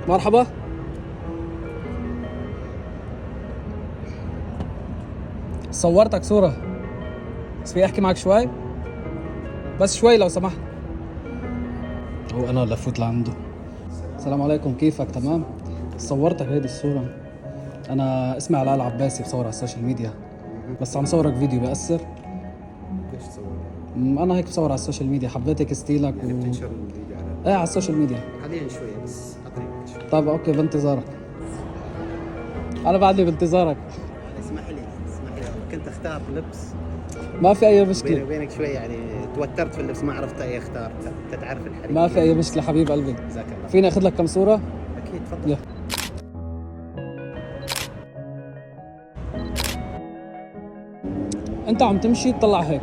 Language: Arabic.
مرحبا. صورتك صورة بس في احكي معك شوي، بس شوي لو سمحت. هو انا اللي افوت لعنده. السلام عليكم، كيفك؟ تمام. صورتك هيدي الصورة. انا اسمي علاء العباسي، بصور على السوشيال ميديا، بس عم صورك فيديو بأثر. ليش تصور؟ انا هيك بصور على السوشيال ميديا، حبيت هيك ستيلك يعني بتنشر الفيديو على ايه على السوشيال ميديا. حاليا شوية بس أعطيك شوي. طيب اوكي، بانتظارك. انا بعدني بانتظارك. اسمح لي كنت أختار لبس. ما في اي بيني مشكلة. وبينك شوي يعني توترت في اللبس، ما عرفت أي أختار. أنت تعرف الحريم. ما في اي مشكلة حبيب قلبي. جزاك الله. فيني اخذ لك كم صورة؟ أكيد تفضل. يلا. انت عم تمشي تطلع هيك،